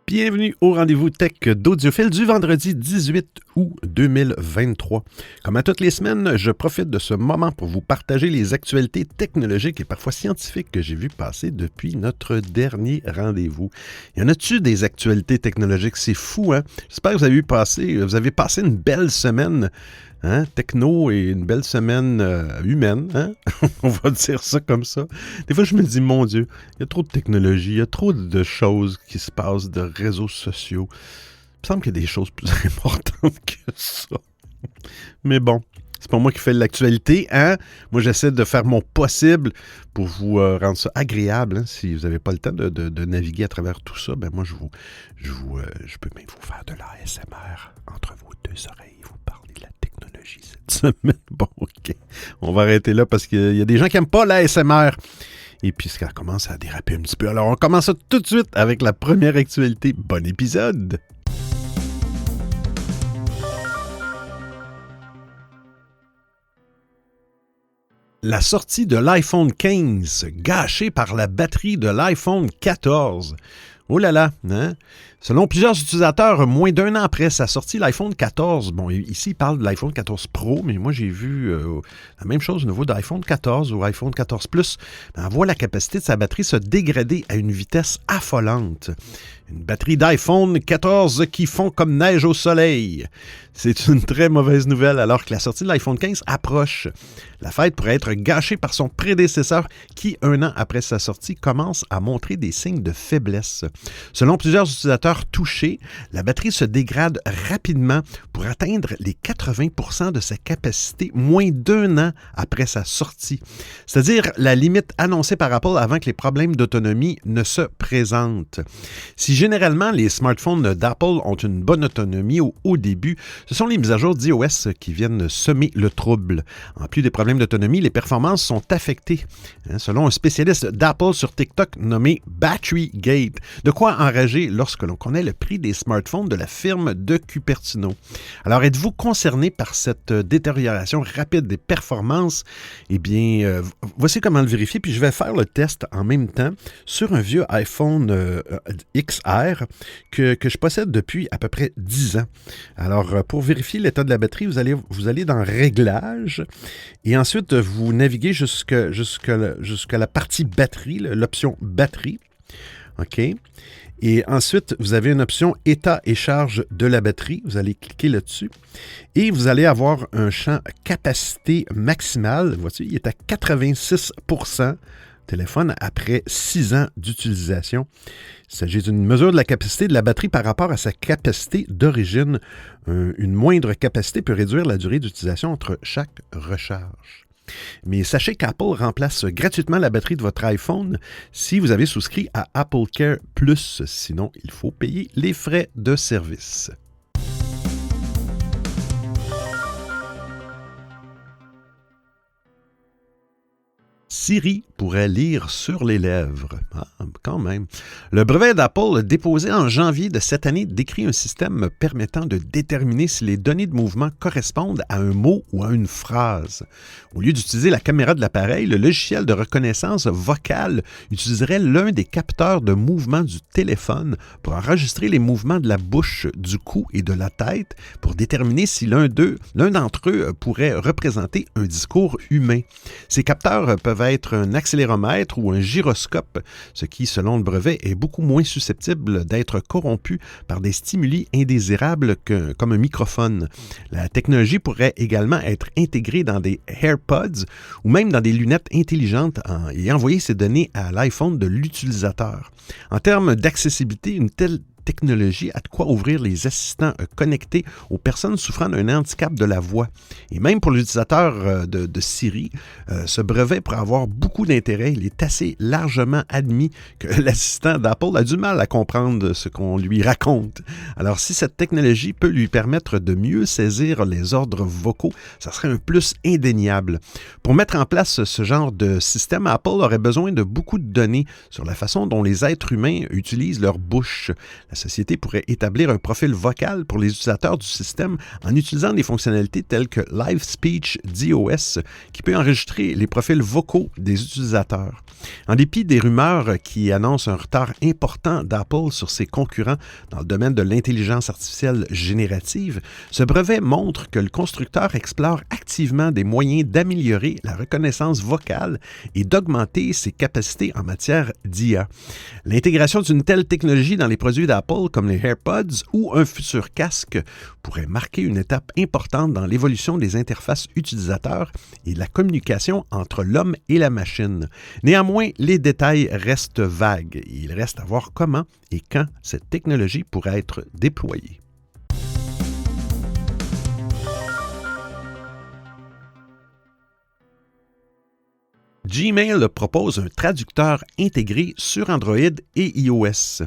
Bienvenue au rendez-vous tech d'Audiophile du vendredi 18 août 2023. Comme à toutes les semaines, je profite de ce moment pour vous partager les actualités technologiques et parfois scientifiques que j'ai vues passer depuis notre dernier rendez-vous. Y en a-tu des actualités technologiques? C'est fou, hein? J'espère que vous avez passé une belle semaine. Hein? Techno et une belle semaine humaine, hein? On va dire ça comme ça. Des fois, je me dis, mon Dieu, il y a trop de technologie, il y a trop de choses qui se passent, de réseaux sociaux. Il me semble qu'il y a des choses plus importantes que ça. Mais bon, c'est pas moi qui fais l'actualité, hein? Moi, j'essaie de faire mon possible pour vous rendre ça agréable. Hein? Si vous n'avez pas le temps de naviguer à travers tout ça, ben moi, je peux même vous faire de l'ASMR entre vos deux oreilles. Vous parler de la technologie cette semaine. Bon, OK. On va arrêter là parce qu'il y a des gens qui n'aiment pas l'ASMR. Et puis, ça commence à déraper un petit peu. Alors, on commence ça tout de suite avec la première actualité. Bon épisode! La sortie de l'iPhone 15 gâchée par la batterie de l'iPhone 14. Oh là là, hein? Selon plusieurs utilisateurs, moins d'un an après sa sortie, l'iPhone 14, bon, ici, il parle de l'iPhone 14 Pro, mais moi, j'ai vu la même chose au niveau de l'iPhone 14 ou iPhone 14 Plus. On voit la capacité de sa batterie se dégrader à une vitesse affolante. Une batterie d'iPhone 14 qui fond comme neige au soleil. C'est une très mauvaise nouvelle alors que la sortie de l'iPhone 15 approche. La fête pourrait être gâchée par son prédécesseur qui, un an après sa sortie, commence à montrer des signes de faiblesse. Selon plusieurs utilisateurs touchés, la batterie se dégrade rapidement pour atteindre les 80% de sa capacité moins d'un an après sa sortie. C'est-à-dire la limite annoncée par Apple avant que les problèmes d'autonomie ne se présentent. Si généralement les smartphones d'Apple ont une bonne autonomie au début, ce sont les mises à jour d'iOS qui viennent semer le trouble. En plus des problèmes d'autonomie, les performances sont affectées. Selon un spécialiste d'Apple sur TikTok nommé Batterygate, de quoi enrager lorsque l'on connaît le prix des smartphones de la firme de Cupertino. Alors, êtes-vous concerné par cette détérioration rapide des performances? Eh bien, voici comment le vérifier, puis je vais faire le test en même temps sur un vieux iPhone XR que je possède depuis à peu près 10 ans. Alors, pour vérifier l'état de la batterie, vous allez dans Réglages et ensuite, vous naviguez jusqu'à la partie batterie, l'option batterie. OK? Et ensuite, vous avez une option état et charge de la batterie. Vous allez cliquer là-dessus et vous allez avoir un champ capacité maximale. Voici, il est à 86%. Téléphone après 6 ans d'utilisation. Il s'agit d'une mesure de la capacité de la batterie par rapport à sa capacité d'origine. Une moindre capacité peut réduire la durée d'utilisation entre chaque recharge. Mais sachez qu'Apple remplace gratuitement la batterie de votre iPhone si vous avez souscrit à Apple Care Plus. Sinon, il faut payer les frais de service. Siri pourrait lire sur les lèvres. Ah, quand même. Le brevet d'Apple déposé en janvier de cette année décrit un système permettant de déterminer si les données de mouvement correspondent à un mot ou à une phrase. Au lieu d'utiliser la caméra de l'appareil, le logiciel de reconnaissance vocale utiliserait l'un des capteurs de mouvement du téléphone pour enregistrer les mouvements de la bouche, du cou et de la tête pour déterminer si l'un d'entre eux pourrait représenter un discours humain. Ces capteurs peuvent être un accéléromètre ou un gyroscope, ce qui, selon le brevet, est beaucoup moins susceptible d'être corrompu par des stimuli indésirables comme un microphone. La technologie pourrait également être intégrée dans des AirPods ou même dans des lunettes intelligentes et envoyer ces données à l'iPhone de l'utilisateur. En termes d'accessibilité, une telle technologie a de quoi ouvrir les assistants connectés aux personnes souffrant d'un handicap de la voix. Et même pour l'utilisateur de Siri, ce brevet pourrait avoir beaucoup d'intérêt. Il est assez largement admis que l'assistant d'Apple a du mal à comprendre ce qu'on lui raconte. Alors, si cette technologie peut lui permettre de mieux saisir les ordres vocaux, ça serait un plus indéniable. Pour mettre en place ce genre de système, Apple aurait besoin de beaucoup de données sur la façon dont les êtres humains utilisent leur bouche. La société pourrait établir un profil vocal pour les utilisateurs du système en utilisant des fonctionnalités telles que Live Speech DOS, qui peut enregistrer les profils vocaux des utilisateurs. En dépit des rumeurs qui annoncent un retard important d'Apple sur ses concurrents dans le domaine de l'intelligence artificielle générative, ce brevet montre que le constructeur explore activement des moyens d'améliorer la reconnaissance vocale et d'augmenter ses capacités en matière d'IA. L'intégration d'une telle technologie dans les produits d'Apple comme les AirPods ou un futur casque pourrait marquer une étape importante dans l'évolution des interfaces utilisateurs et la communication entre l'homme et la machine. Néanmoins, les détails restent vagues et il reste à voir comment et quand cette technologie pourrait être déployée. Gmail propose un traducteur intégré sur Android et iOS.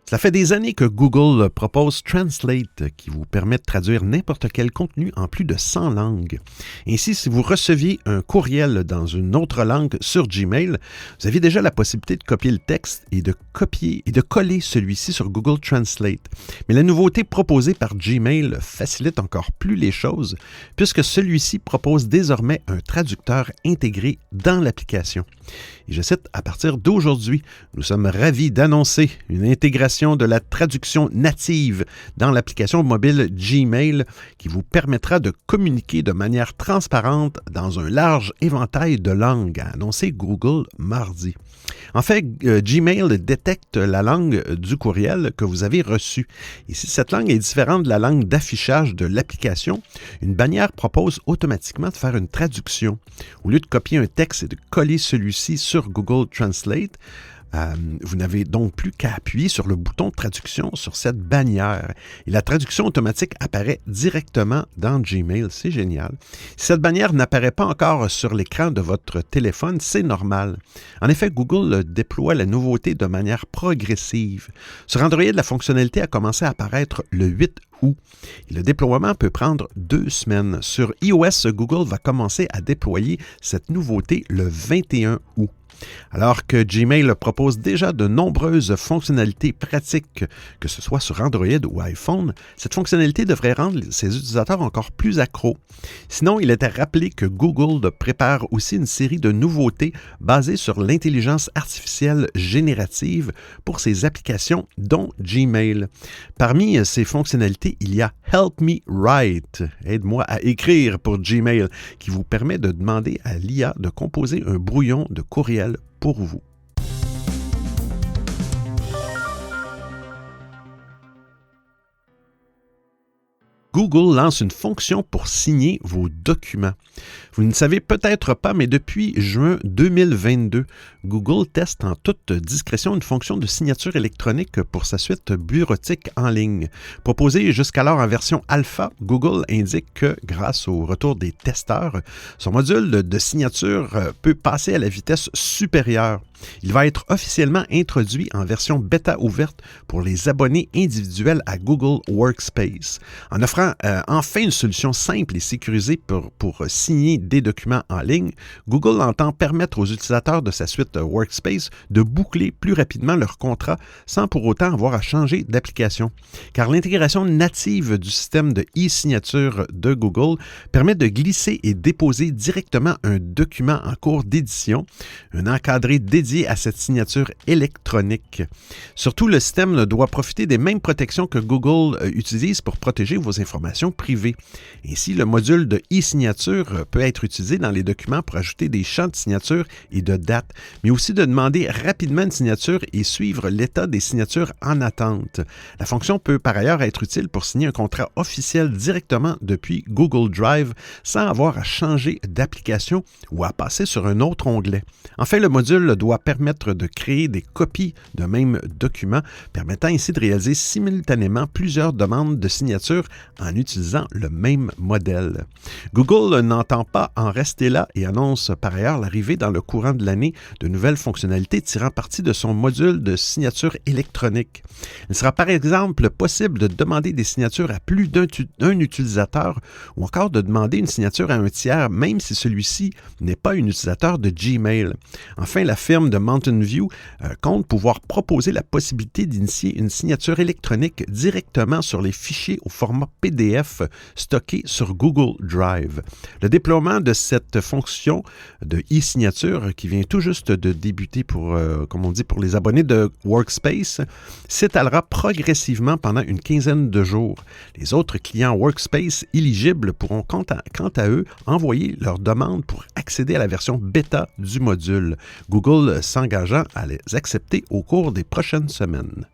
Cela fait des années que Google propose Translate, qui vous permet de traduire n'importe quel contenu en plus de 100 langues. Ainsi, si vous receviez un courriel dans une autre langue sur Gmail, vous avez déjà la possibilité de copier le texte et de coller celui-ci sur Google Translate. Mais la nouveauté proposée par Gmail facilite encore plus les choses, puisque celui-ci propose désormais un traducteur intégré dans l'application. Et je cite, « À partir d'aujourd'hui, nous sommes ravis d'annoncer une intégration de la traduction native dans l'application mobile Gmail qui vous permettra de communiquer de manière transparente dans un large éventail de langues, a annoncé Google mardi. En fait, Gmail détecte la langue du courriel que vous avez reçu. Et si cette langue est différente de la langue d'affichage de l'application, une bannière propose automatiquement de faire une traduction. Au lieu de copier un texte et de coller celui-ci sur Google Translate, vous n'avez donc plus qu'à appuyer sur le bouton de traduction sur cette bannière. Et la traduction automatique apparaît directement dans Gmail. C'est génial. Si cette bannière n'apparaît pas encore sur l'écran de votre téléphone, c'est normal. En effet, Google déploie la nouveauté de manière progressive. Sur Android, la fonctionnalité a commencé à apparaître le 8 août. Et le déploiement peut prendre 2 semaines. Sur iOS, Google va commencer à déployer cette nouveauté le 21 août. Alors que Gmail propose déjà de nombreuses fonctionnalités pratiques, que ce soit sur Android ou iPhone, cette fonctionnalité devrait rendre ses utilisateurs encore plus accros. Sinon, il était rappelé que Google prépare aussi une série de nouveautés basées sur l'intelligence artificielle générative pour ses applications, dont Gmail. Parmi ces fonctionnalités, il y a Help Me Write, aide-moi à écrire pour Gmail, qui vous permet de demander à l'IA de composer un brouillon de courriel pour vous. Google lance une fonction pour signer vos documents. Vous ne savez peut-être pas, mais depuis juin 2022, Google teste en toute discrétion une fonction de signature électronique pour sa suite bureautique en ligne. Proposée jusqu'alors en version alpha, Google indique que, grâce au retour des testeurs, son module de signature peut passer à la vitesse supérieure. Il va être officiellement introduit en version bêta ouverte pour les abonnés individuels à Google Workspace. En offrant enfin une solution simple et sécurisée pour signer des documents en ligne, Google entend permettre aux utilisateurs de sa suite Workspace de boucler plus rapidement leur contrat sans pour autant avoir à changer d'application. Car l'intégration native du système de e-signature de Google permet de glisser et déposer directement un document en cours d'édition, un encadré dédié à cette signature électronique. Surtout, le système doit profiter des mêmes protections que Google utilise pour protéger vos informations privées. Ainsi, le module de e-signature peut être utilisé dans les documents pour ajouter des champs de signature et de date, mais aussi de demander rapidement une signature et suivre l'état des signatures en attente. La fonction peut par ailleurs être utile pour signer un contrat officiel directement depuis Google Drive sans avoir à changer d'application ou à passer sur un autre onglet. Enfin, le module doit permettre de créer des copies d'un même document, permettant ainsi de réaliser simultanément plusieurs demandes de signature en utilisant le même modèle. Google n'entend pas en rester là et annonce par ailleurs l'arrivée dans le courant de l'année de nouvelles fonctionnalités tirant parti de son module de signature électronique. Il sera par exemple possible de demander des signatures à plus d'un utilisateur ou encore de demander une signature à un tiers, même si celui-ci n'est pas un utilisateur de Gmail. Enfin, la firme de Mountain View compte pouvoir proposer la possibilité d'initier une signature électronique directement sur les fichiers au format PDF stockés sur Google Drive. Le déploiement de cette fonction de e-signature qui vient tout juste de débuter pour les abonnés de Workspace s'étalera progressivement pendant une quinzaine de jours. Les autres clients Workspace éligibles pourront quant à eux envoyer leur demande pour accéder à la version bêta du module, Google s'engageant à les accepter au cours des prochaines semaines.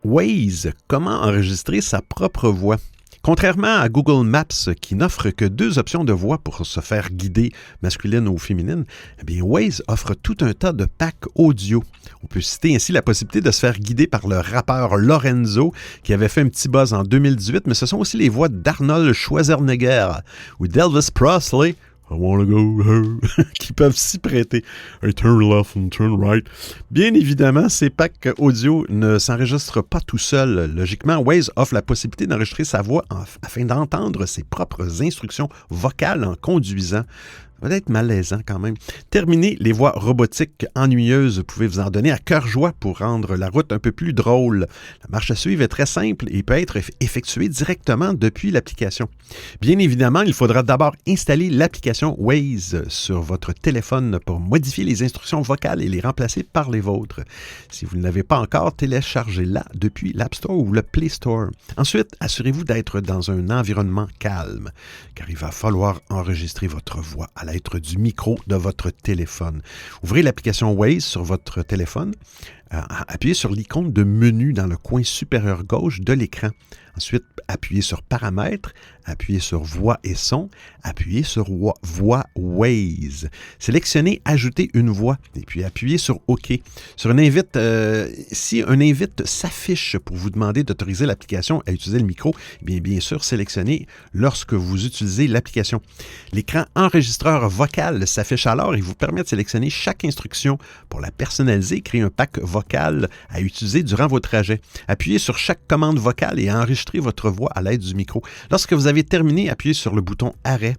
Waze, comment enregistrer sa propre voix? Contrairement à Google Maps, qui n'offre que 2 options de voix pour se faire guider, masculine ou féminine, eh bien Waze offre tout un tas de packs audio. On peut citer ainsi la possibilité de se faire guider par le rappeur Lorenzo, qui avait fait un petit buzz en 2018, mais ce sont aussi les voix d'Arnold Schwarzenegger ou d'Elvis Presley, I wanna go home, qui peuvent s'y prêter. I turn left and turn right. Bien évidemment, ces packs audio ne s'enregistrent pas tout seuls. Logiquement, Waze offre la possibilité d'enregistrer sa voix afin d'entendre ses propres instructions vocales en conduisant. Ça va être malaisant quand même. Terminez les voix robotiques ennuyeuses. Vous pouvez vous en donner à cœur joie pour rendre la route un peu plus drôle. La marche à suivre est très simple et peut être effectuée directement depuis l'application. Bien évidemment, il faudra d'abord installer l'application Waze sur votre téléphone pour modifier les instructions vocales et les remplacer par les vôtres. Si vous ne l'avez pas encore, téléchargez-la depuis l'App Store ou le Play Store. Ensuite, assurez-vous d'être dans un environnement calme, car il va falloir enregistrer votre voix à l'aide du micro de votre téléphone. Ouvrez l'application Waze sur votre téléphone, appuyez sur l'icône de menu dans le coin supérieur gauche de l'écran. Ensuite, appuyez sur Paramètres, appuyez sur Voix et son, appuyez sur Voix Waze. Sélectionnez Ajouter une voix et puis appuyez sur OK. Sur une invite, si un invite s'affiche pour vous demander d'autoriser l'application à utiliser le micro, bien sûr, sélectionnez lorsque vous utilisez l'application. L'écran enregistreur vocal s'affiche alors et vous permet de sélectionner chaque instruction pour la personnaliser, créer un pack vocal à utiliser durant vos trajets. Appuyez sur chaque commande vocale et enregistrez votre voix à l'aide du micro. Lorsque vous avez terminé, appuyez sur le bouton Arrêt.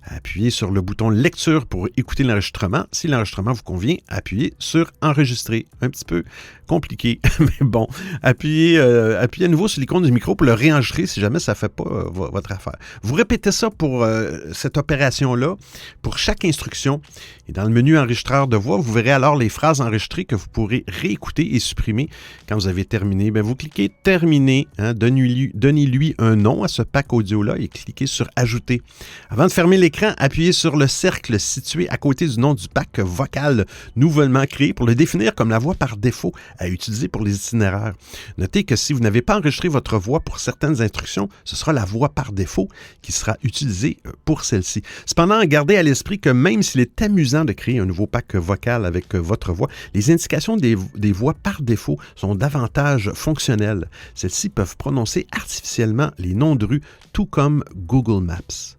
Appuyez sur le bouton Lecture pour écouter l'enregistrement. Si l'enregistrement vous convient, appuyez sur Enregistrer. Un petit peu compliqué, mais bon. Appuyez à nouveau sur l'icône du micro pour le réenregistrer si jamais ça ne fait pas votre affaire. Vous répétez ça pour cette opération-là, pour chaque instruction. Et dans le menu enregistreur de voix, vous verrez alors les phrases enregistrées que vous pourrez réécouter et supprimer. Quand vous avez terminé, vous cliquez Terminer, donnez-lui un nom à ce pack audio-là et cliquez sur Ajouter. Avant de fermer l'écran, appuyez sur le cercle situé à côté du nom du pack vocal nouvellement créé pour le définir comme la voix par défaut à utiliser pour les itinéraires. Notez que si vous n'avez pas enregistré votre voix pour certaines instructions, ce sera la voix par défaut qui sera utilisée pour celle-ci. Cependant, gardez à l'esprit que même s'il est amusant de créer un nouveau pack vocal avec votre voix, les indications des voix par défaut sont davantage fonctionnelles. Celles-ci peuvent prononcer artificiellement les noms de rues, tout comme Google Maps.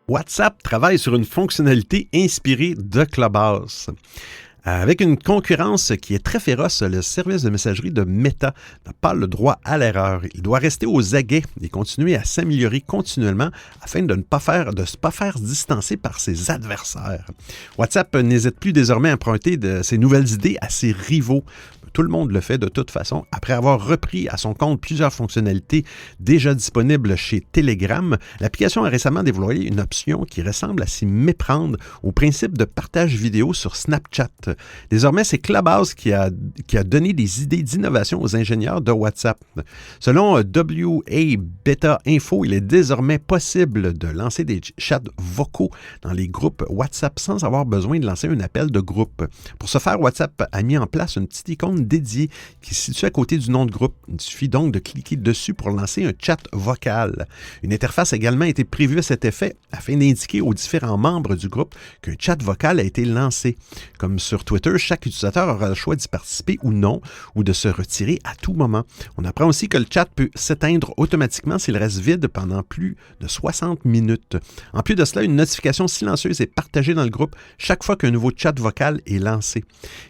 WhatsApp travaille sur une fonctionnalité inspirée de Clubhouse. Avec une concurrence qui est très féroce, le service de messagerie de Meta n'a pas le droit à l'erreur. Il doit rester aux aguets et continuer à s'améliorer continuellement afin de ne pas faire distancer par ses adversaires. WhatsApp n'hésite plus désormais à emprunter de ses nouvelles idées à ses rivaux. Tout le monde le fait de toute façon. Après avoir repris à son compte plusieurs fonctionnalités déjà disponibles chez Telegram, l'application a récemment dévoilé une option qui ressemble à s'y méprendre au principe de partage vidéo sur Snapchat. Désormais, c'est Clubhouse qui a donné des idées d'innovation aux ingénieurs de WhatsApp. Selon WA Beta Info, il est désormais possible de lancer des chats vocaux dans les groupes WhatsApp sans avoir besoin de lancer un appel de groupe. Pour ce faire, WhatsApp a mis en place une petite icône icône dédiée qui se situe à côté du nom de groupe. Il suffit donc de cliquer dessus pour lancer un chat vocal. Une interface a également été prévue à cet effet afin d'indiquer aux différents membres du groupe qu'un chat vocal a été lancé. Comme sur Twitter, chaque utilisateur aura le choix d'y participer ou non, ou de se retirer à tout moment. On apprend aussi que le chat peut s'éteindre automatiquement s'il reste vide pendant plus de 60 minutes. En plus de cela, une notification silencieuse est partagée dans le groupe chaque fois qu'un nouveau chat vocal est lancé.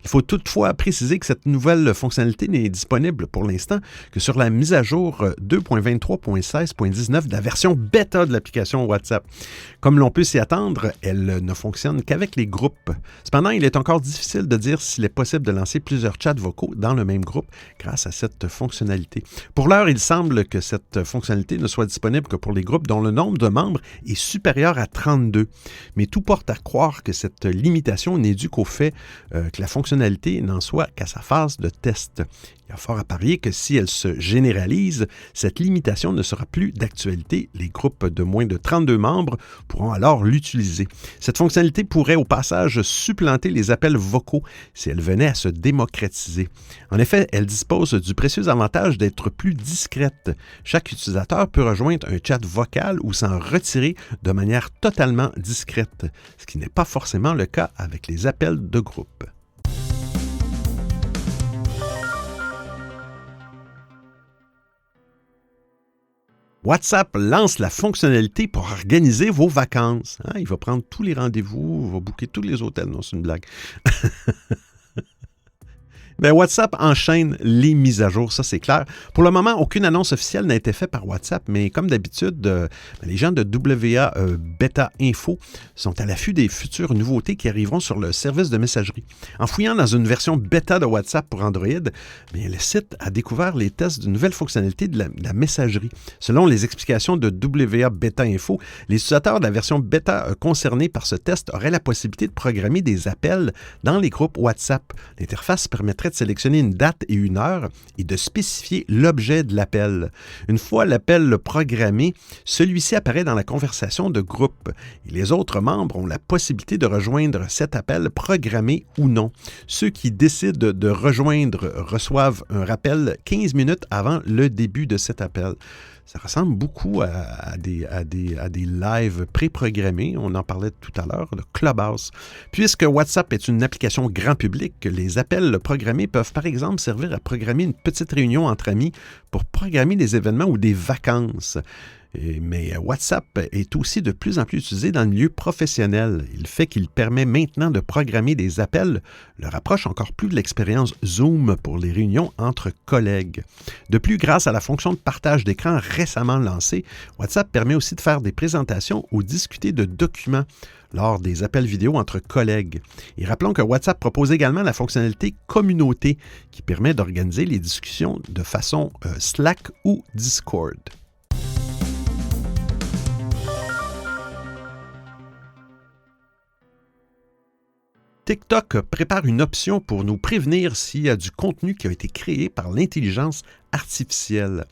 Il faut toutefois préciser que cette nouvelle fonctionnalité n'est disponible pour l'instant que sur la mise à jour 2.23.16.19 de la version bêta de l'application WhatsApp. Comme l'on peut s'y attendre, elle ne fonctionne qu'avec les groupes. Cependant, il est encore difficile de dire s'il est possible de lancer plusieurs chats vocaux dans le même groupe grâce à cette fonctionnalité. Pour l'heure, il semble que cette fonctionnalité ne soit disponible que pour les groupes dont le nombre de membres est supérieur à 32. Mais tout porte à croire que cette limitation n'est due qu'au fait que la fonctionnalité n'en soit qu'à sa phase de test. Il y a fort à parier que si elle se généralise, cette limitation ne sera plus d'actualité. Les groupes de moins de 32 membres pourront alors l'utiliser. Cette fonctionnalité pourrait au passage supplanter les appels vocaux si elle venait à se démocratiser. En effet, elle dispose du précieux avantage d'être plus discrète. Chaque utilisateur peut rejoindre un chat vocal ou s'en retirer de manière totalement discrète, ce qui n'est pas forcément le cas avec les appels de groupe. WhatsApp lance la fonctionnalité pour organiser vos vacances. Il va prendre tous les rendez-vous, il va booker tous les hôtels. Non, c'est une blague. WhatsApp enchaîne les mises à jour, ça c'est clair. Pour le moment, aucune annonce officielle n'a été faite par WhatsApp, mais comme d'habitude, les gens de WA Beta Info sont à l'affût des futures nouveautés qui arriveront sur le service de messagerie. En fouillant dans une version bêta de WhatsApp pour Android, le site a découvert les tests d'une nouvelle fonctionnalité de la messagerie. Selon les explications de WA Beta Info, les utilisateurs de la version bêta concernée par ce test auraient la possibilité de programmer des appels dans les groupes WhatsApp. L'interface permettrait de sélectionner une date et une heure et de spécifier l'objet de l'appel. Une fois l'appel programmé, celui-ci apparaît dans la conversation de groupe et les autres membres ont la possibilité de rejoindre cet appel programmé ou non. Ceux qui décident de rejoindre reçoivent un rappel 15 minutes avant le début de cet appel. Ça ressemble beaucoup à des lives préprogrammés. On en parlait tout à l'heure, le Clubhouse. Puisque WhatsApp est une application grand public, les appels programmés peuvent par exemple servir à programmer une petite réunion entre amis pour programmer des événements ou des vacances. Mais WhatsApp est aussi de plus en plus utilisé dans le milieu professionnel. Le fait qu'il permet maintenant de programmer des appels le rapproche encore plus de l'expérience Zoom pour les réunions entre collègues. De plus, grâce à la fonction de partage d'écran récemment lancée, WhatsApp permet aussi de faire des présentations ou discuter de documents lors des appels vidéo entre collègues. Et rappelons que WhatsApp propose également la fonctionnalité Communauté qui permet d'organiser les discussions de façon Slack ou Discord. TikTok prépare une option pour nous prévenir s'il y a du contenu qui a été créé par l'intelligence artificielle.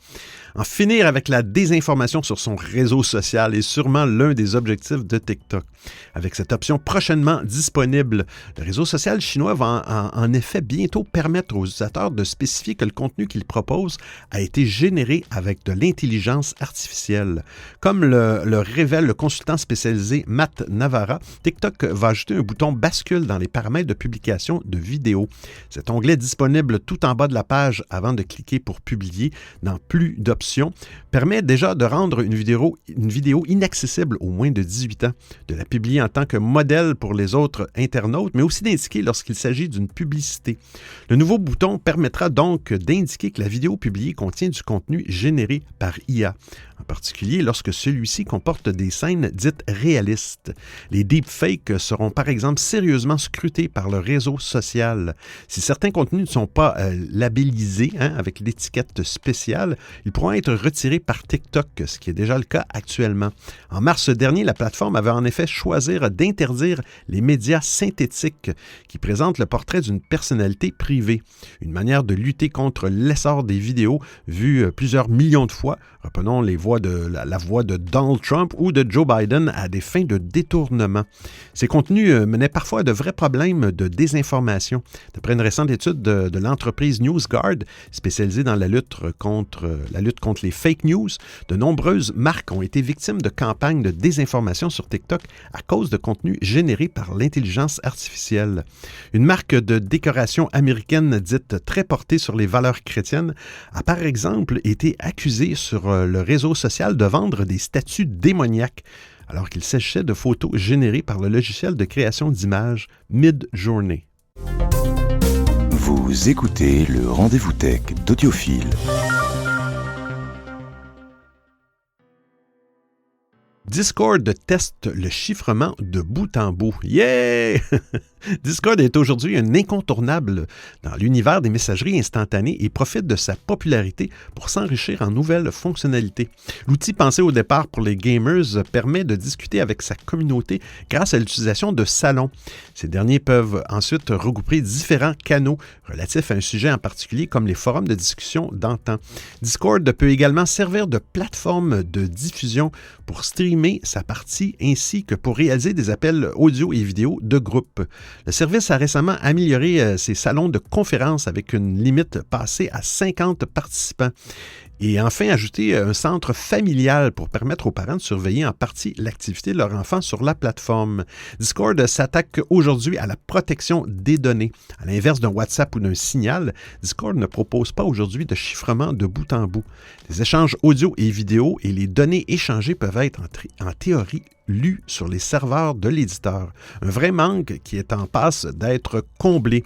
En finir avec la désinformation sur son réseau social est sûrement l'un des objectifs de TikTok. Avec cette option prochainement disponible, le réseau social chinois va en effet bientôt permettre aux utilisateurs de spécifier que le contenu qu'ils proposent a été généré avec de l'intelligence artificielle. Comme le révèle le consultant spécialisé Matt Navarra, TikTok va ajouter un bouton bascule dans les paramètres de publication de vidéos. Cet onglet disponible tout en bas de la page avant de cliquer pour publier dans plus d'options permet déjà de rendre une vidéo inaccessible aux moins de 18 ans, de la publier en tant que modèle pour les autres internautes, mais aussi d'indiquer lorsqu'il s'agit d'une publicité. Le nouveau bouton permettra donc d'indiquer que la vidéo publiée contient du contenu généré par IA, en particulier lorsque celui-ci comporte des scènes dites réalistes. Les deepfakes seront par exemple sérieusement scrutés par le réseau social. Si certains contenus ne sont pas labellisés avec l'étiquette étiquette spéciale, ils pourront être retirés par TikTok, ce qui est déjà le cas actuellement. En mars dernier, la plateforme avait en effet choisi d'interdire les médias synthétiques qui présentent le portrait d'une personnalité privée. Une manière de lutter contre l'essor des vidéos vues plusieurs millions de fois, reprenons la voix de Donald Trump ou de Joe Biden à des fins de détournement. Ces contenus menaient parfois à de vrais problèmes de désinformation. D'après une récente étude de l'entreprise NewsGuard, spécialisée dans la lutte contre les fake news, de nombreuses marques ont été victimes de campagnes de désinformation sur TikTok à cause de contenus générés par l'intelligence artificielle. Une marque de décoration américaine dite très portée sur les valeurs chrétiennes a par exemple été accusée sur le réseau social de vendre des statues démoniaques alors qu'il s'agissait de photos générées par le logiciel de création d'images Midjourney. Vous écoutez le Rendez-vous Tech d'Audiophile. Discord teste le chiffrement de bout en bout. Yeah! Discord est aujourd'hui un incontournable dans l'univers des messageries instantanées et profite de sa popularité pour s'enrichir en nouvelles fonctionnalités. L'outil pensé au départ pour les gamers permet de discuter avec sa communauté grâce à l'utilisation de salons. Ces derniers peuvent ensuite regrouper différents canaux relatifs à un sujet en particulier comme les forums de discussion d'antan. Discord peut également servir de plateforme de diffusion pour streamer sa partie ainsi que pour réaliser des appels audio et vidéo de groupe. Le service a récemment amélioré ses salons de conférences avec une limite passée à 50 participants. Et enfin, ajouter un centre familial pour permettre aux parents de surveiller en partie l'activité de leur enfant sur la plateforme. Discord s'attaque aujourd'hui à la protection des données. À l'inverse d'un WhatsApp ou d'un Signal, Discord ne propose pas aujourd'hui de chiffrement de bout en bout. Les échanges audio et vidéo et les données échangées peuvent être en théorie lues sur les serveurs de l'éditeur. Un vrai manque qui est en passe d'être comblé.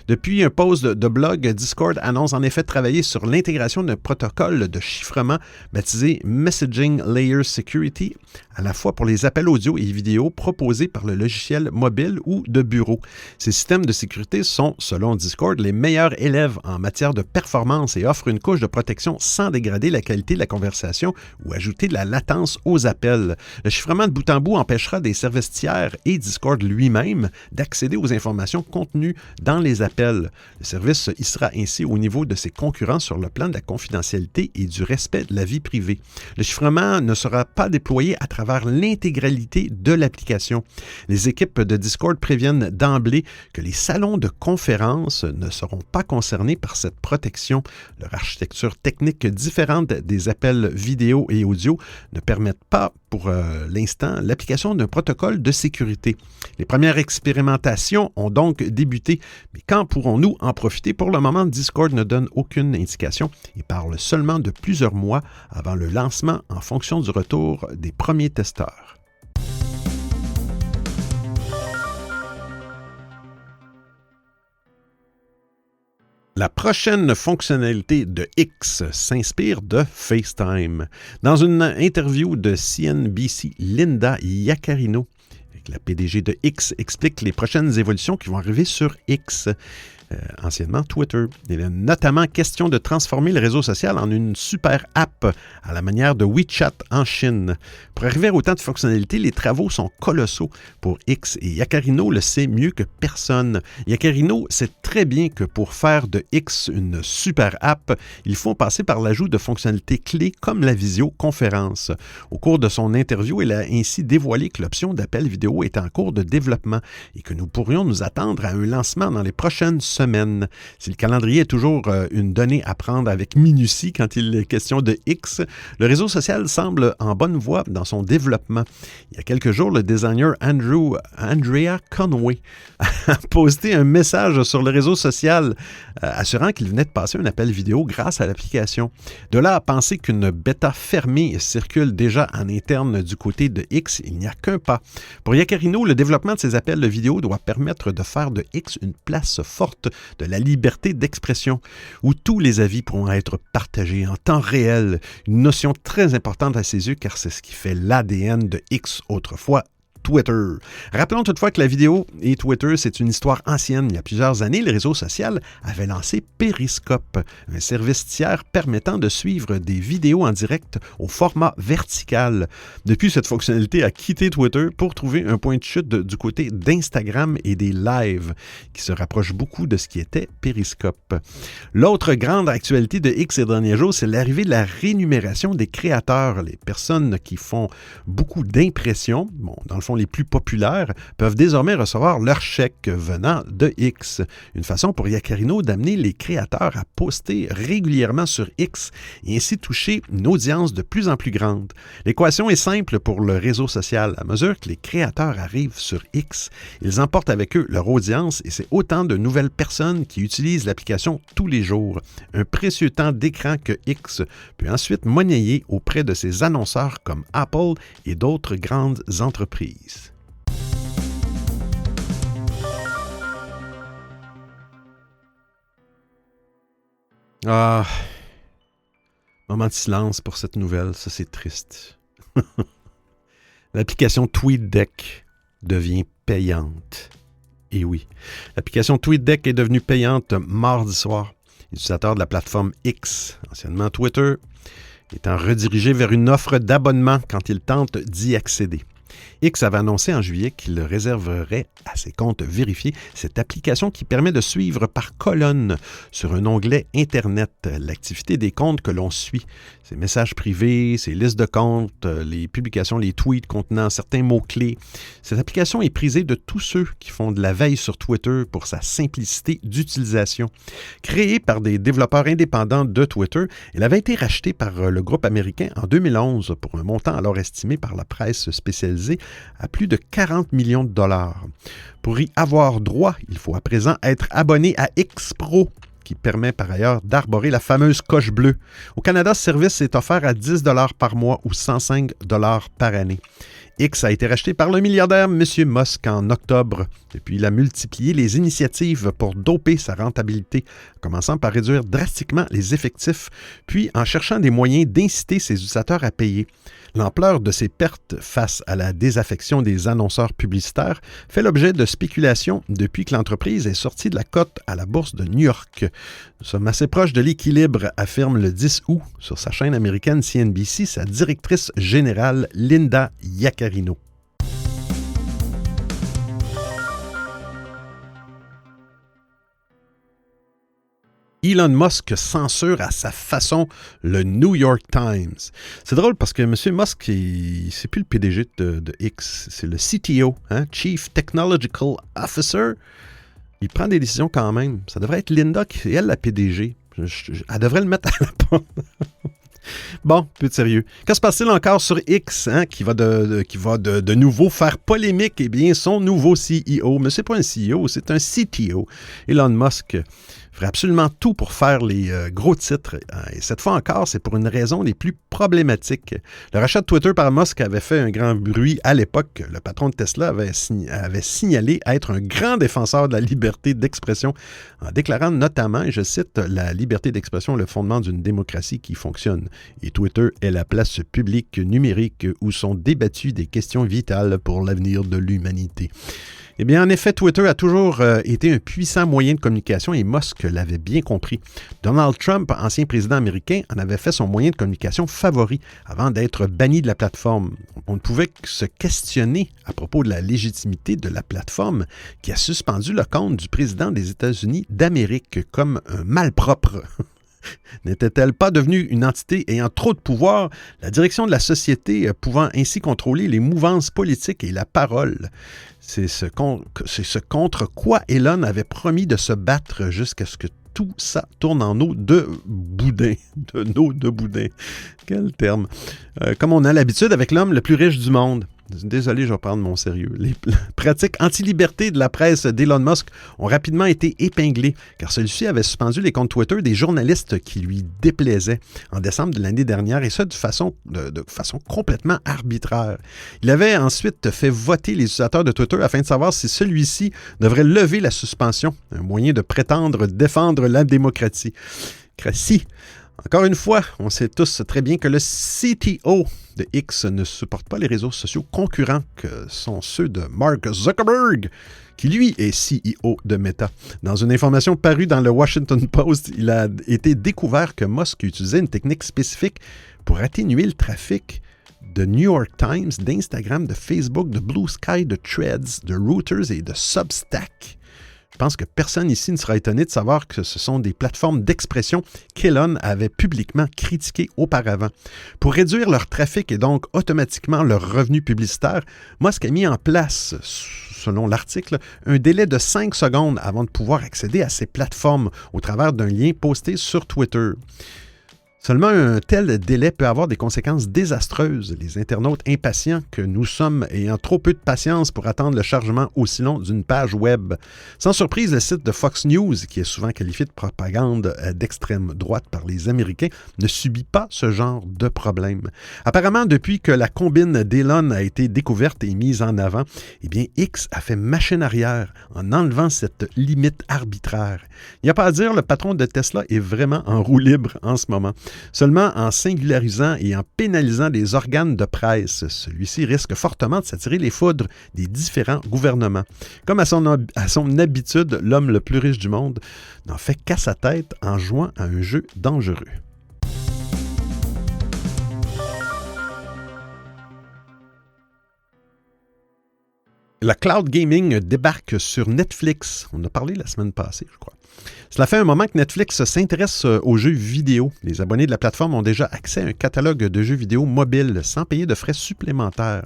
Depuis un post de blog, Discord annonce en effet travailler sur l'intégration d'un protocole de chiffrement baptisé Messaging Layer Security, à la fois pour les appels audio et vidéo proposés par le logiciel mobile ou de bureau. Ces systèmes de sécurité sont, selon Discord, les meilleurs élèves en matière de performance et offrent une couche de protection sans dégrader la qualité de la conversation ou ajouter de la latence aux appels. Le chiffrement de bout en bout empêchera des services tiers et Discord lui-même d'accéder aux informations contenues dans les appels. Le service hissera ainsi au niveau de ses concurrents sur le plan de la confidentialité et du respect de la vie privée. Le chiffrement ne sera pas déployé à travers l'intégralité de l'application. Les équipes de Discord préviennent d'emblée que les salons de conférence ne seront pas concernés par cette protection. Leur architecture technique différente des appels vidéo et audio ne permettent pas pour l'instant l'application d'un protocole de sécurité. Les premières expérimentations ont donc débuté, mais quand pourrons-nous en profiter? Pour le moment, Discord ne donne aucune indication et parle seulement de plusieurs mois avant le lancement en fonction du retour des premiers testeurs. La prochaine fonctionnalité de X s'inspire de FaceTime. Dans une interview de CNBC, Linda Yaccarino, la PDG de X, explique les prochaines évolutions qui vont arriver sur X. Anciennement Twitter. Il est notamment question de transformer le réseau social en une super app à la manière de WeChat en Chine. Pour arriver à autant de fonctionnalités, les travaux sont colossaux pour X et Yaccarino le sait mieux que personne. Yaccarino sait très bien que pour faire de X une super app, il faut passer par l'ajout de fonctionnalités clés comme la visioconférence. Au cours de son interview, elle a ainsi dévoilé que l'option d'appel vidéo est en cours de développement et que nous pourrions nous attendre à un lancement dans les prochaines semaine. Si le calendrier est toujours une donnée à prendre avec minutie quand il est question de X, le réseau social semble en bonne voie dans son développement. Il y a quelques jours, le designer Andrea Conway a posté un message sur le réseau social assurant qu'il venait de passer un appel vidéo grâce à l'application. De là à penser qu'une bêta fermée circule déjà en interne du côté de X, il n'y a qu'un pas. Pour Yaccarino, le développement de ces appels de vidéo doit permettre de faire de X une place forte de la liberté d'expression, où tous les avis pourront être partagés en temps réel, une notion très importante à ses yeux car c'est ce qui fait l'ADN de X autrefois Twitter. Rappelons toutefois que la vidéo et Twitter, c'est une histoire ancienne. Il y a plusieurs années, le réseau social avait lancé Periscope, un service tiers permettant de suivre des vidéos en direct au format vertical. Depuis, cette fonctionnalité a quitté Twitter pour trouver un point de chute du côté d'Instagram et des lives, qui se rapproche beaucoup de ce qui était Periscope. L'autre grande actualité de X ces derniers jours, c'est l'arrivée de la rémunération des créateurs. Les personnes qui font beaucoup d'impressions, dans le fond les plus populaires, peuvent désormais recevoir leur chèque venant de X. Une façon pour Yacarino d'amener les créateurs à poster régulièrement sur X et ainsi toucher une audience de plus en plus grande. L'équation est simple pour le réseau social. À mesure que les créateurs arrivent sur X, ils emportent avec eux leur audience et c'est autant de nouvelles personnes qui utilisent l'application tous les jours. Un précieux temps d'écran que X peut ensuite monnayer auprès de ses annonceurs comme Apple et d'autres grandes entreprises. Moment de silence pour cette nouvelle, ça c'est triste. L'application TweetDeck devient payante. Et oui, l'application TweetDeck est devenue payante mardi soir. Les utilisateurs de la plateforme X, anciennement Twitter, étant redirigés vers une offre d'abonnement quand ils tentent d'y accéder. X avait annoncé en juillet qu'il réserverait à ses comptes vérifiés cette application qui permet de suivre par colonne sur un onglet Internet l'activité des comptes que l'on suit. Ses messages privés, ses listes de comptes, les publications, les tweets contenant certains mots-clés. Cette application est prisée de tous ceux qui font de la veille sur Twitter pour sa simplicité d'utilisation. Créée par des développeurs indépendants de Twitter, elle avait été rachetée par le groupe américain en 2011 pour un montant alors estimé par la presse spécialisée à plus de 40 millions de dollars. Pour y avoir droit, il faut à présent être abonné à X Pro, qui permet par ailleurs d'arborer la fameuse coche bleue. Au Canada, ce service est offert à 10 $ par mois ou 105 $ par année. X a été racheté par le milliardaire M. Musk en octobre. Et puis, il a multiplié les initiatives pour doper sa rentabilité, en commençant par réduire drastiquement les effectifs, puis en cherchant des moyens d'inciter ses utilisateurs à payer. L'ampleur de ces pertes face à la désaffection des annonceurs publicitaires fait l'objet de spéculations depuis que l'entreprise est sortie de la cote à la bourse de New York. Nous sommes assez proches de l'équilibre, affirme le 10 août sur sa chaîne américaine CNBC sa directrice générale Linda Yacarino. Elon Musk censure à sa façon le New York Times. C'est drôle parce que M. Musk, c'est plus le PDG de X, c'est le CTO, Chief Technological Officer. Il prend des décisions quand même. Ça devrait être Linda qui est elle la PDG. Elle devrait le mettre à la porte. Bon, peu de sérieux. Que se passe-t-il encore sur X, qui va de nouveau faire polémique? Eh bien, son nouveau CEO, mais c'est pas un CEO, c'est un CTO. Elon Musk ferait absolument tout pour faire les gros titres. Et cette fois encore, c'est pour une raison des plus problématiques. Le rachat de Twitter par Musk avait fait un grand bruit à l'époque. Le patron de Tesla avait signalé être un grand défenseur de la liberté d'expression, en déclarant notamment, et je cite, « La liberté d'expression, le fondement d'une démocratie qui fonctionne. Et Twitter est la place publique numérique où sont débattues des questions vitales pour l'avenir de l'humanité. » Eh bien, en effet, Twitter a toujours été un puissant moyen de communication et Musk l'avait bien compris. Donald Trump, ancien président américain, en avait fait son moyen de communication favori avant d'être banni de la plateforme. On ne pouvait que se questionner à propos de la légitimité de la plateforme qui a suspendu le compte du président des États-Unis d'Amérique comme un malpropre. N'était-elle pas devenue une entité ayant trop de pouvoir, la direction de la société pouvant ainsi contrôler les mouvances politiques et la parole? C'est ce contre quoi Elon avait promis de se battre jusqu'à ce que tout ça tourne en eau de boudin. De boudin. Quel terme. Comme on a l'habitude avec l'homme le plus riche du monde. Désolé, je vais prendre mon sérieux. Les pratiques anti-liberté de la presse d'Elon Musk ont rapidement été épinglées, car celui-ci avait suspendu les comptes Twitter des journalistes qui lui déplaisaient en décembre de l'année dernière, et ça de façon complètement arbitraire. Il avait ensuite fait voter les utilisateurs de Twitter afin de savoir si celui-ci devrait lever la suspension, un moyen de prétendre défendre la démocratie. Encore une fois, on sait tous très bien que le CTO de X ne supporte pas les réseaux sociaux concurrents que sont ceux de Mark Zuckerberg, qui lui est CEO de Meta. Dans une information parue dans le Washington Post, il a été découvert que Musk utilisait une technique spécifique pour atténuer le trafic de New York Times, d'Instagram, de Facebook, de Blue Sky, de Threads, de Reuters et de Substack. Je pense que personne ici ne sera étonné de savoir que ce sont des plateformes d'expression qu'Elon avait publiquement critiquées auparavant. Pour réduire leur trafic et donc automatiquement leurs revenus publicitaires, Musk a mis en place, selon l'article, un délai de 5 secondes avant de pouvoir accéder à ces plateformes au travers d'un lien posté sur Twitter. Seulement un tel délai peut avoir des conséquences désastreuses. Les internautes impatients que nous sommes ayant trop peu de patience pour attendre le chargement aussi long d'une page web. Sans surprise, le site de Fox News, qui est souvent qualifié de propagande d'extrême droite par les Américains, ne subit pas ce genre de problème. Apparemment, depuis que la combine d'Elon a été découverte et mise en avant, eh bien, X a fait machine arrière en enlevant cette limite arbitraire. Il n'y a pas à dire, le patron de Tesla est vraiment en roue libre en ce moment. Seulement en singularisant et en pénalisant les organes de presse, celui-ci risque fortement de s'attirer les foudres des différents gouvernements. Comme à son habitude, l'homme le plus riche du monde n'en fait qu'à sa tête en jouant à un jeu dangereux. Le cloud gaming débarque sur Netflix. On en a parlé la semaine passée, je crois. Cela fait un moment que Netflix s'intéresse aux jeux vidéo. Les abonnés de la plateforme ont déjà accès à un catalogue de jeux vidéo mobiles sans payer de frais supplémentaires.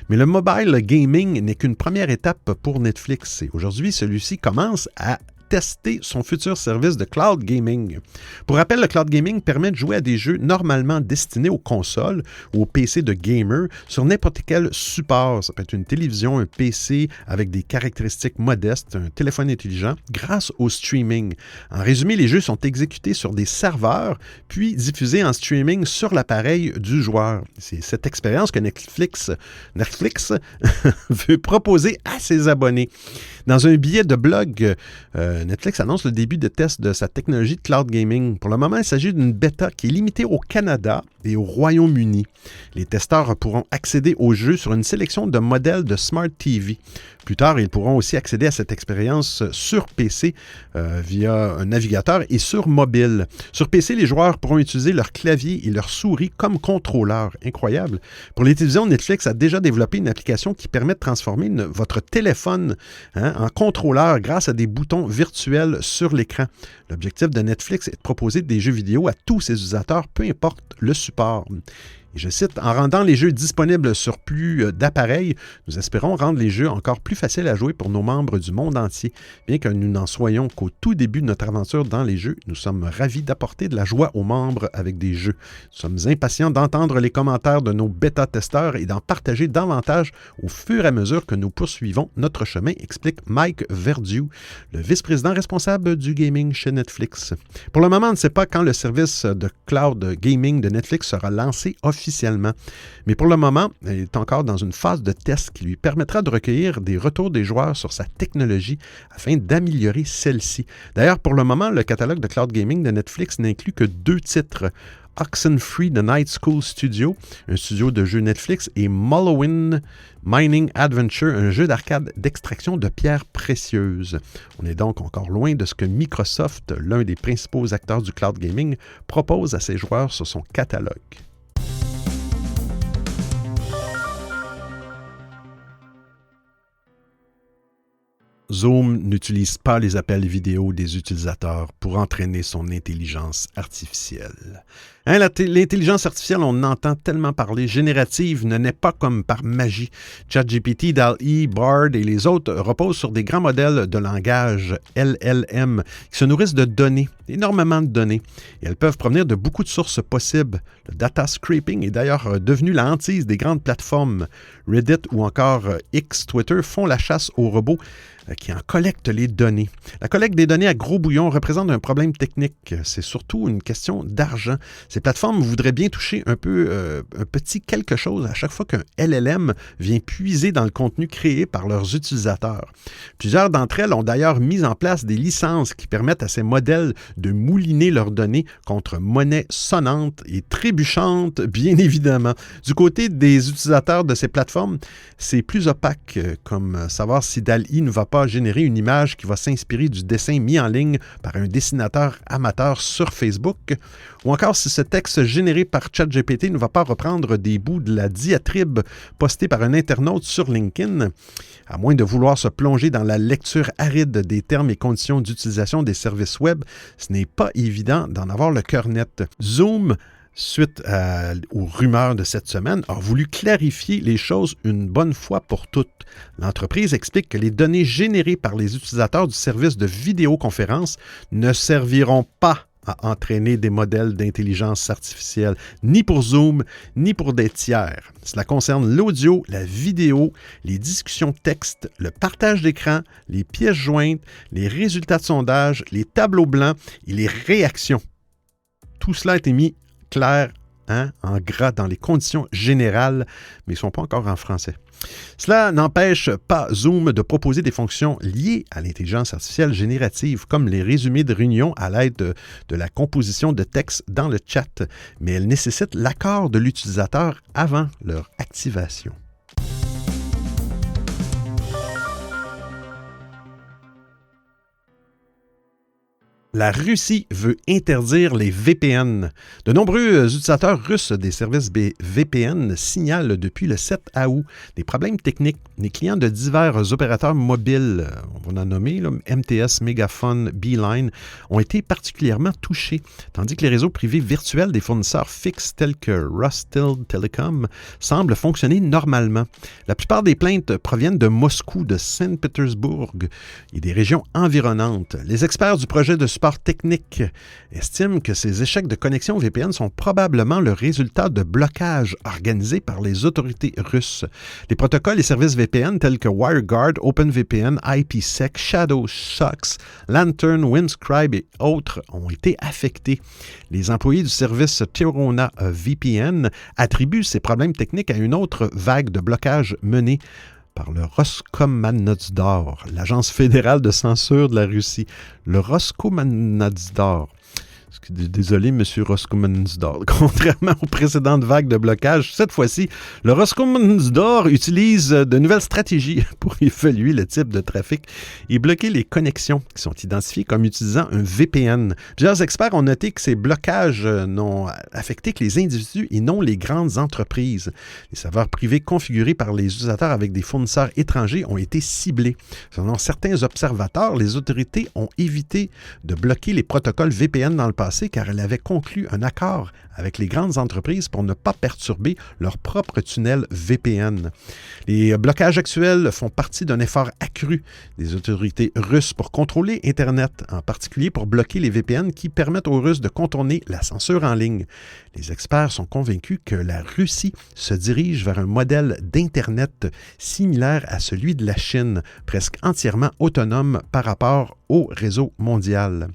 Mais le mobile gaming n'est qu'une première étape pour Netflix. Et aujourd'hui, celui-ci commence à tester son futur service de cloud gaming. Pour rappel, le cloud gaming permet de jouer à des jeux normalement destinés aux consoles ou aux PC de gamers sur n'importe quel support. Ça peut être une télévision, un PC avec des caractéristiques modestes, un téléphone intelligent, grâce au streaming. En résumé, les jeux sont exécutés sur des serveurs, puis diffusés en streaming sur l'appareil du joueur. C'est cette expérience que Netflix veut proposer à ses abonnés. Dans un billet de blog, Netflix annonce le début de test de sa technologie de cloud gaming. Pour le moment, il s'agit d'une bêta qui est limitée au Canada et au Royaume-Uni. Les testeurs pourront accéder au jeu sur une sélection de modèles de Smart TV. Plus tard, ils pourront aussi accéder à cette expérience sur PC via un navigateur et sur mobile. Sur PC, les joueurs pourront utiliser leur clavier et leur souris comme contrôleur. Incroyable! Pour les télévisions, Netflix a déjà développé une application qui permet de transformer votre téléphone en contrôleur grâce à des boutons virtuels sur l'écran. L'objectif de Netflix est de proposer des jeux vidéo à tous ses utilisateurs, peu importe le support. Et je cite, « En rendant les jeux disponibles sur plus d'appareils, nous espérons rendre les jeux encore plus faciles à jouer pour nos membres du monde entier. Bien que nous n'en soyons qu'au tout début de notre aventure dans les jeux, nous sommes ravis d'apporter de la joie aux membres avec des jeux. Nous sommes impatients d'entendre les commentaires de nos bêta-testeurs et d'en partager davantage au fur et à mesure que nous poursuivons notre chemin », explique Mike Verdieu, le vice-président responsable du gaming chez Netflix. Pour le moment, on ne sait pas quand le service de cloud gaming de Netflix sera lancé officiellement. Mais pour le moment, il est encore dans une phase de test qui lui permettra de recueillir des retours des joueurs sur sa technologie afin d'améliorer celle-ci. D'ailleurs, pour le moment, le catalogue de cloud gaming de Netflix n'inclut que 2 titres. Oxenfree The Night School Studio, un studio de jeux Netflix, et Morrowind Mining Adventure, un jeu d'arcade d'extraction de pierres précieuses. On est donc encore loin de ce que Microsoft, l'un des principaux acteurs du cloud gaming, propose à ses joueurs sur son catalogue. Zoom n'utilise pas les appels vidéo des utilisateurs pour entraîner son intelligence artificielle. L'intelligence artificielle, on entend tellement parler, générative ne naît pas comme par magie. ChatGPT, DALL-E, Bard et les autres reposent sur des grands modèles de langage LLM qui se nourrissent de données, énormément de données. Et elles peuvent provenir de beaucoup de sources possibles. Le data scraping est d'ailleurs devenu la hantise des grandes plateformes. Reddit ou encore X, Twitter font la chasse aux robots qui en collectent les données. La collecte des données à gros bouillon représente un problème technique. C'est surtout une question d'argent. Ces plateformes voudraient bien toucher un petit quelque chose à chaque fois qu'un LLM vient puiser dans le contenu créé par leurs utilisateurs. Plusieurs d'entre elles ont d'ailleurs mis en place des licences qui permettent à ces modèles de mouliner leurs données contre monnaie sonnante et trébuchante, bien évidemment. Du côté des utilisateurs de ces plateformes, c'est plus opaque, comme savoir si DALL-E ne va pas générer une image qui va s'inspirer du dessin mis en ligne par un dessinateur amateur sur Facebook, ou encore si ce texte généré par ChatGPT ne va pas reprendre des bouts de la diatribe postée par un internaute sur LinkedIn, à moins de vouloir se plonger dans la lecture aride des termes et conditions d'utilisation des services web, ce n'est pas évident d'en avoir le cœur net. Zoom, suite aux rumeurs de cette semaine, a voulu clarifier les choses une bonne fois pour toutes. L'entreprise explique que les données générées par les utilisateurs du service de vidéoconférence ne serviront pas à entraîner des modèles d'intelligence artificielle, ni pour Zoom, ni pour des tiers. Cela concerne l'audio, la vidéo, les discussions texte, le partage d'écran, les pièces jointes, les résultats de sondage, les tableaux blancs et les réactions. Tout cela a été mis clair, en gras dans les conditions générales, mais ils ne sont pas encore en français. Cela n'empêche pas Zoom de proposer des fonctions liées à l'intelligence artificielle générative, comme les résumés de réunions à l'aide de la composition de texte dans le chat, mais elles nécessitent l'accord de l'utilisateur avant leur activation. La Russie veut interdire les VPN. De nombreux utilisateurs russes des services VPN signalent depuis le 7 août des problèmes techniques. Les clients de divers opérateurs mobiles, on va en nommer MTS, Megaphone, Beeline, ont été particulièrement touchés, tandis que les réseaux privés virtuels des fournisseurs fixes tels que Rustel Telecom semblent fonctionner normalement. La plupart des plaintes proviennent de Moscou, de Saint-Pétersbourg et des régions environnantes. Les experts du projet de support technique estiment que ces échecs de connexion VPN sont probablement le résultat de blocages organisés par les autorités russes. Les protocoles et services VPN tels que WireGuard, OpenVPN, IPsec, ShadowSox, Lantern, Windscribe et autres ont été affectés. Les employés du service Tirona VPN attribuent ces problèmes techniques à une autre vague de blocages menée par le Roskomnadzor, l'agence fédérale de censure de la Russie. Le Roskomnadzor. Désolé, M. Roskomnadzor. Contrairement aux précédentes vagues de blocage, cette fois-ci, le Roskomnadzor utilise de nouvelles stratégies pour évaluer le type de trafic et bloquer les connexions qui sont identifiées comme utilisant un VPN. Plusieurs experts ont noté que ces blocages n'ont affecté que les individus et non les grandes entreprises. Les serveurs privés configurés par les utilisateurs avec des fournisseurs étrangers ont été ciblés. Selon certains observateurs, les autorités ont évité de bloquer les protocoles VPN dans le passé car elle avait conclu un accord avec les grandes entreprises pour ne pas perturber leur propre tunnel VPN. Les blocages actuels font partie d'un effort accru des autorités russes pour contrôler Internet, en particulier pour bloquer les VPN qui permettent aux Russes de contourner la censure en ligne. Les experts sont convaincus que la Russie se dirige vers un modèle d'Internet similaire à celui de la Chine, presque entièrement autonome par rapport au réseau mondial.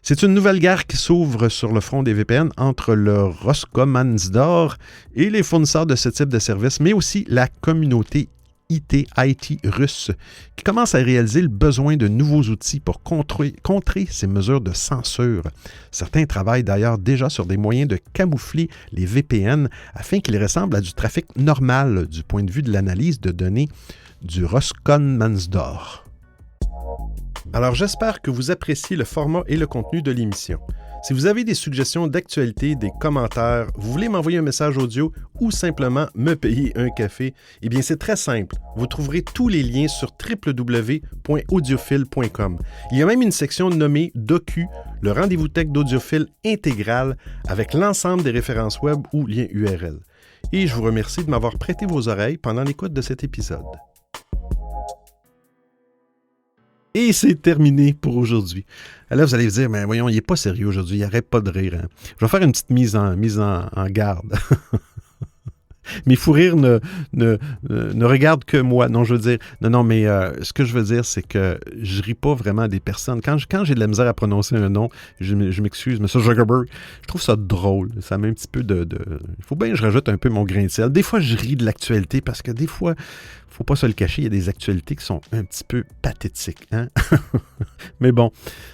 C'est une nouvelle guerre qui s'ouvre sur le front des VPN entre le Roskomnadzor et les fournisseurs de ce type de service, mais aussi la communauté IT russe, qui commence à réaliser le besoin de nouveaux outils pour contrer ces mesures de censure. Certains travaillent d'ailleurs déjà sur des moyens de camoufler les VPN afin qu'ils ressemblent à du trafic normal du point de vue de l'analyse de données du Roskomnadzor. Alors, j'espère que vous appréciez le format et le contenu de l'émission. Si vous avez des suggestions d'actualité, des commentaires, vous voulez m'envoyer un message audio ou simplement me payer un café, eh bien, c'est très simple. Vous trouverez tous les liens sur www.audiophile.com. Il y a même une section nommée Docu, le rendez-vous tech d'Audiophile intégral avec l'ensemble des références web ou liens URL. Et je vous remercie de m'avoir prêté vos oreilles pendant l'écoute de cet épisode. Et c'est terminé pour aujourd'hui. Là, vous allez vous dire, mais voyons, il n'est pas sérieux aujourd'hui, il n'arrête pas de rire. Hein. Je vais faire une petite mise en garde. Mes fous rires ne regardent que moi. Non, je veux dire... Non, mais ce que je veux dire, c'est que je ris pas vraiment des personnes. Quand j'ai de la misère à prononcer un nom, je m'excuse, mais ça, Zuckerberg, je trouve ça drôle. Ça met un petit peu de... Il faut bien que je rajoute un peu mon grain de sel. Des fois, je ris de l'actualité parce que des fois, faut pas se le cacher, il y a des actualités qui sont un petit peu pathétiques. Hein? Mais bon,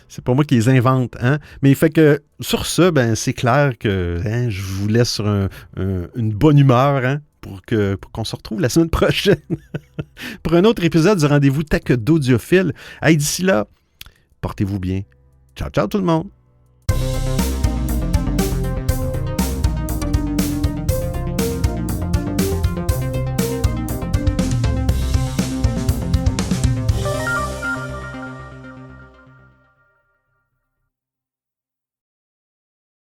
c'est pas moi qui les invente. Hein? Mais fait que sur ça, ben c'est clair que je vous laisse sur une bonne humeur hein, pour qu'on se retrouve la semaine prochaine pour un autre épisode du Rendez-vous Tech d'Audiophile. Hey, d'ici là, portez-vous bien. Ciao, ciao tout le monde!